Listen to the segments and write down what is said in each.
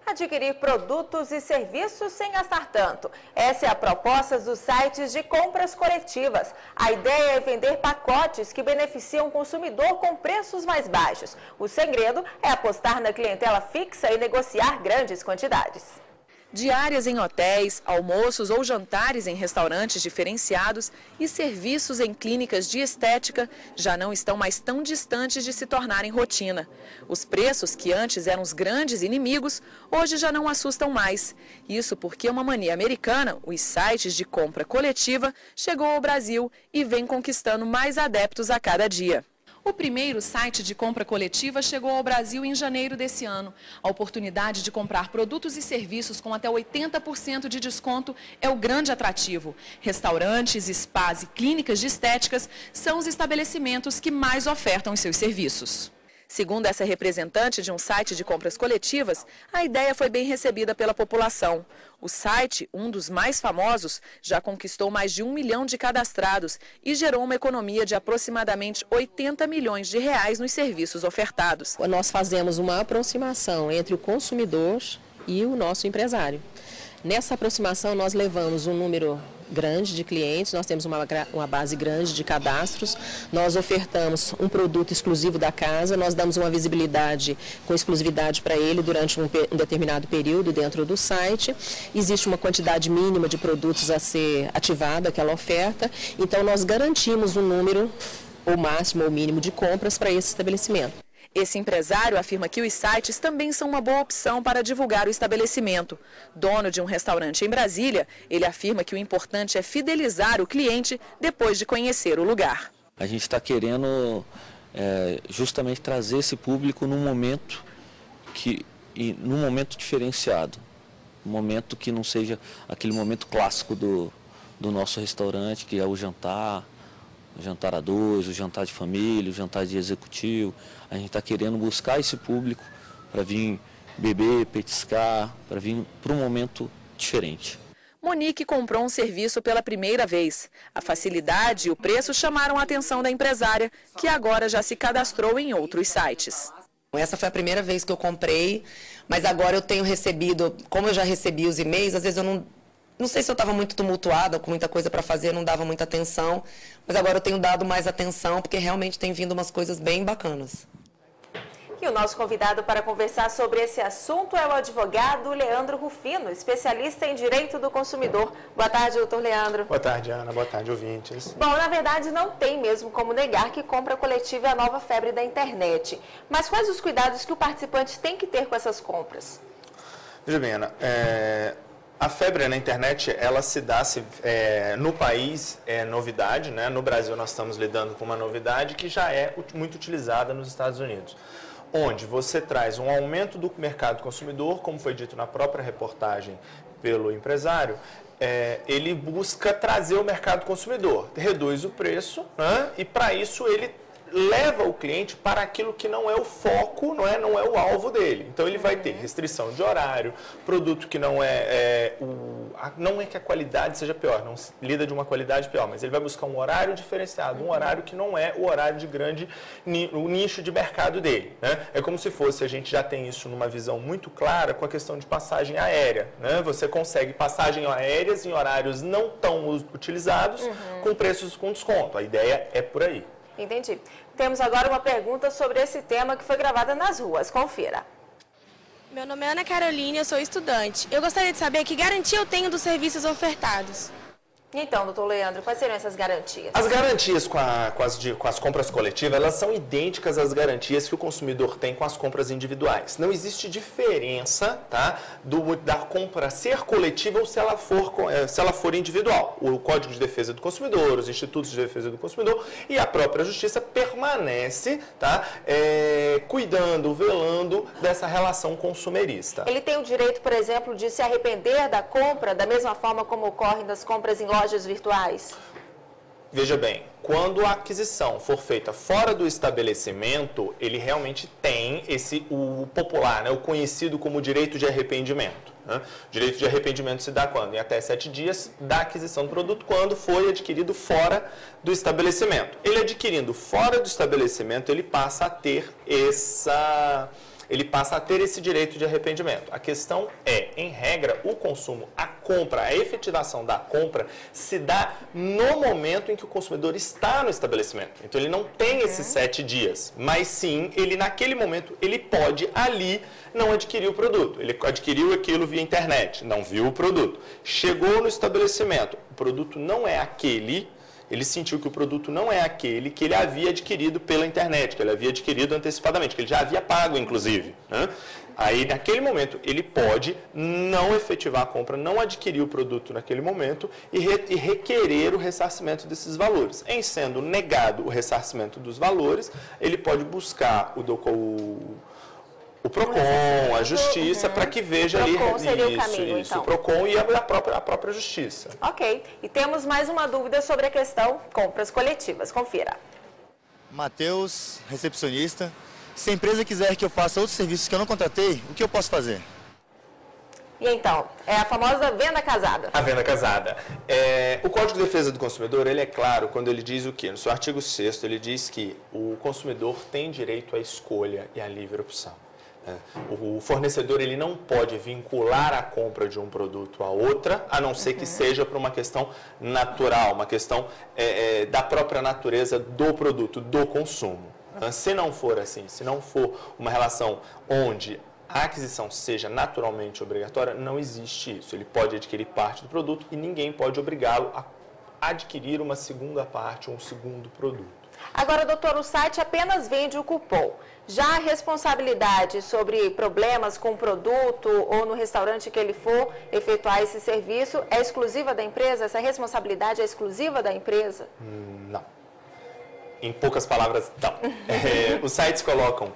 Adquirir produtos e serviços sem gastar tanto. Essa é a proposta dos sites de compras coletivas. A ideia é vender pacotes que beneficiam o consumidor com preços mais baixos. O segredo é apostar na clientela fixa e negociar grandes quantidades. Diárias em hotéis, almoços ou jantares em restaurantes diferenciados e serviços em clínicas de estética já não estão mais tão distantes de se tornarem rotina. Os preços, que antes eram os grandes inimigos, hoje já não assustam mais. Isso porque uma mania americana, os sites de compra coletiva, chegou ao Brasil e vem conquistando mais adeptos a cada dia. O primeiro site de compra coletiva chegou ao Brasil em janeiro desse ano. A oportunidade de comprar produtos e serviços com até 80% de desconto é o grande atrativo. Restaurantes, spas e clínicas de estéticas são os estabelecimentos que mais ofertam os seus serviços. Segundo essa representante de um site de compras coletivas, a ideia foi bem recebida pela população. O site, um dos mais famosos, já conquistou mais de 1 milhão de cadastrados e gerou uma economia de aproximadamente 80 milhões de reais nos serviços ofertados. Nós fazemos uma aproximação entre o consumidor e o nosso empresário. Nessa aproximação, nós levamos um número grande de clientes, nós temos uma base grande de cadastros, nós ofertamos um produto exclusivo da casa, nós damos uma visibilidade com exclusividade para ele durante um determinado período dentro do site. Existe uma quantidade mínima de produtos a ser ativada, aquela oferta, então nós garantimos um número, ou máximo ou mínimo, de compras para esse estabelecimento. Esse empresário afirma que os sites também são uma boa opção para divulgar o estabelecimento. Dono de um restaurante em Brasília, ele afirma que o importante é fidelizar o cliente depois de conhecer o lugar. A gente está querendo justamente trazer esse público num momento diferenciado. Um momento que não seja aquele momento clássico do nosso restaurante, que é o jantar a dois, o jantar de família, o jantar de executivo. A gente está querendo buscar esse público para vir beber, petiscar, para vir para um momento diferente. Monique comprou um serviço pela primeira vez. A facilidade e o preço chamaram a atenção da empresária, que agora já se cadastrou em outros sites. Essa foi a primeira vez que eu comprei, mas agora eu tenho recebido, como eu já recebi os e-mails, às vezes eu não sei se eu estava muito tumultuada, com muita coisa para fazer, não dava muita atenção, mas agora eu tenho dado mais atenção, porque realmente tem vindo umas coisas bem bacanas. E o nosso convidado para conversar sobre esse assunto é o advogado Leandro Rufino, especialista em direito do consumidor. Boa tarde, doutor Leandro. Boa tarde, Ana. Boa tarde, ouvintes. Bom, na verdade, não tem mesmo como negar que compra coletiva é a nova febre da internet. Mas quais os cuidados que o participante tem que ter com essas compras? Veja bem, Ana, a febre na internet, ela se dá, no país é novidade, né? No Brasil nós estamos lidando com uma novidade que já é muito utilizada nos Estados Unidos, onde você traz um aumento do mercado consumidor, como foi dito na própria reportagem pelo empresário, ele busca trazer o mercado consumidor, reduz o preço, né? E para isso ele leva o cliente para aquilo que não é o foco, não é o alvo dele. Então ele vai ter restrição de horário, produto que não é que a qualidade seja pior, não se lida de uma qualidade pior, mas ele vai buscar um horário diferenciado, um horário que não é o horário de o nicho de mercado dele, né? É como se fosse, a gente já tem isso numa visão muito clara com a questão de passagem aérea, né? Você consegue passagens aéreas em horários não tão utilizados, com preços com desconto. A ideia é por aí. Entendi. Temos agora uma pergunta sobre esse tema que foi gravada nas ruas. Confira. Meu nome é Ana Carolina, eu sou estudante. Eu gostaria de saber que garantia eu tenho dos serviços ofertados. Então, doutor Leandro, quais seriam essas garantias? As garantias com as compras coletivas, elas são idênticas às garantias que o consumidor tem com as compras individuais. Não existe diferença, tá, da compra ser coletiva ou se ela for individual. O Código de Defesa do Consumidor, os Institutos de Defesa do Consumidor e a própria Justiça permanece, tá, cuidando, velando dessa relação consumerista. Ele tem o direito, por exemplo, de se arrepender da compra, da mesma forma como ocorre nas compras em lojas virtuais? Veja bem, quando a aquisição for feita fora do estabelecimento, ele realmente tem o popular, né, o conhecido como direito de arrependimento. Né? O direito de arrependimento se dá quando? Em até 7 dias da aquisição do produto, quando foi adquirido fora do estabelecimento. Ele adquirindo fora do estabelecimento, ele passa a ter ele passa a ter esse direito de arrependimento. A questão é, em regra, o consumo, a compra, a efetivação da compra se dá no momento em que o consumidor está no estabelecimento. Então ele não tem esses 7 dias, mas sim, ele naquele momento, ele pode ali não adquirir o produto. Ele adquiriu aquilo via internet, não viu o produto. Chegou no estabelecimento, o produto não é aquele, ele sentiu que o produto não é aquele que ele havia adquirido pela internet, que ele havia adquirido antecipadamente, que ele já havia pago, inclusive, né? Aí, naquele momento, ele pode não efetivar a compra, não adquirir o produto naquele momento e requerer o ressarcimento desses valores. Em sendo negado o ressarcimento dos valores, ele pode buscar o PROCON, a Justiça, para que veja ali o PROCON e a própria Justiça. Ok. E temos mais uma dúvida sobre a questão compras coletivas. Confira. Matheus, recepcionista. Se a empresa quiser que eu faça outros serviços que eu não contratei, o que eu posso fazer? E então, é a famosa venda casada. A venda casada. O Código de Defesa do Consumidor, ele é claro quando ele diz o quê? No seu artigo 6º, ele diz que o consumidor tem direito à escolha e à livre opção. O fornecedor ele não pode vincular a compra de um produto a outra, a não ser que seja por uma questão natural, uma questão da própria natureza do produto, do consumo. Se não for assim, se não for uma relação onde a aquisição seja naturalmente obrigatória, não existe isso. Ele pode adquirir parte do produto e ninguém pode obrigá-lo a adquirir uma segunda parte ou um segundo produto. Agora, doutor, o site apenas vende o cupom. Já a responsabilidade sobre problemas com o produto ou no restaurante que ele for efetuar esse serviço é exclusiva da empresa? Essa responsabilidade é exclusiva da empresa? Não. Em poucas palavras, não. Os sites colocam,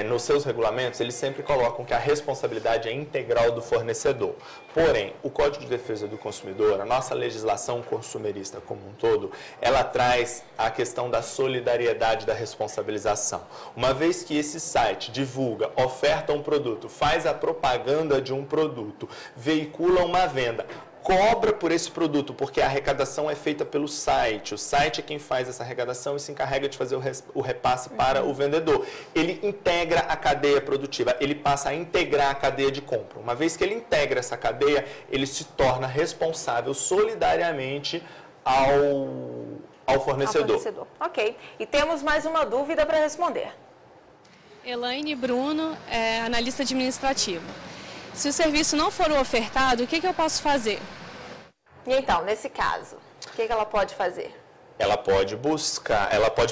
nos seus regulamentos, eles sempre colocam que a responsabilidade é integral do fornecedor. Porém, o Código de Defesa do Consumidor, a nossa legislação consumerista como um todo, ela traz a questão da solidariedade da responsabilização. Uma vez que esse site divulga, oferta um produto, faz a propaganda de um produto, veicula uma venda, cobra por esse produto, porque a arrecadação é feita pelo site. O site é quem faz essa arrecadação e se encarrega de fazer o repasse para o vendedor. Ele integra a cadeia produtiva, ele passa a integrar a cadeia de compra. Uma vez que ele integra essa cadeia, ele se torna responsável solidariamente ao fornecedor. Ok. E temos mais uma dúvida para responder. Elaine Bruno, analista administrativo. Se o serviço não for ofertado, o que eu posso fazer? E então, nesse caso, o que ela pode fazer? Ela pode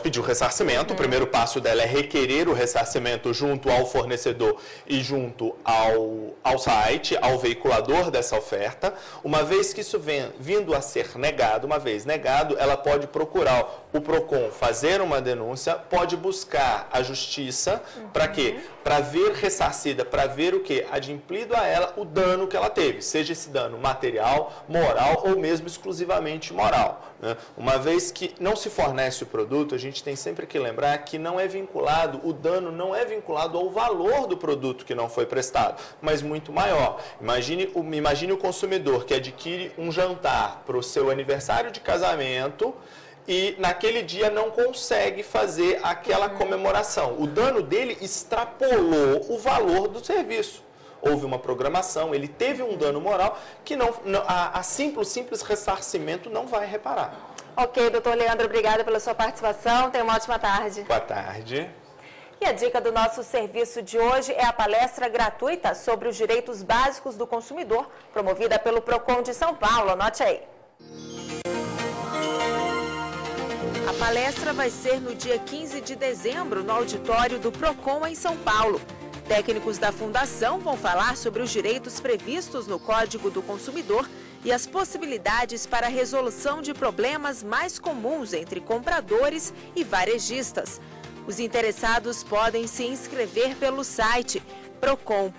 pedir o ressarcimento. O primeiro passo dela é requerer o ressarcimento junto ao fornecedor e junto ao site, ao veiculador dessa oferta. Uma vez que isso vindo a ser negado, uma vez negado, ela pode procurar o PROCON, fazer uma denúncia, pode buscar a justiça, para quê? Para ver ressarcida, para ver o quê? Adimplido a ela o dano que ela teve, seja esse dano material, moral ou mesmo exclusivamente moral, né? Uma vez que não se fornece o produto, a gente tem sempre que lembrar que não é vinculado, o dano não é vinculado ao valor do produto que não foi prestado, mas muito maior. Imagine o consumidor que adquire um jantar para o seu aniversário de casamento e naquele dia não consegue fazer aquela comemoração. O dano dele extrapolou o valor do serviço. Houve uma programação, ele teve um dano moral que simples ressarcimento não vai reparar. Ok, doutor Leandro, obrigada pela sua participação. Tenha uma ótima tarde. Boa tarde. E a dica do nosso serviço de hoje é a palestra gratuita sobre os direitos básicos do consumidor, promovida pelo PROCON de São Paulo. Anote aí. A palestra vai ser no dia 15 de dezembro, no auditório do PROCON em São Paulo. Técnicos da Fundação vão falar sobre os direitos previstos no Código do Consumidor e as possibilidades para a resolução de problemas mais comuns entre compradores e varejistas. Os interessados podem se inscrever pelo site procon.sp.org.br.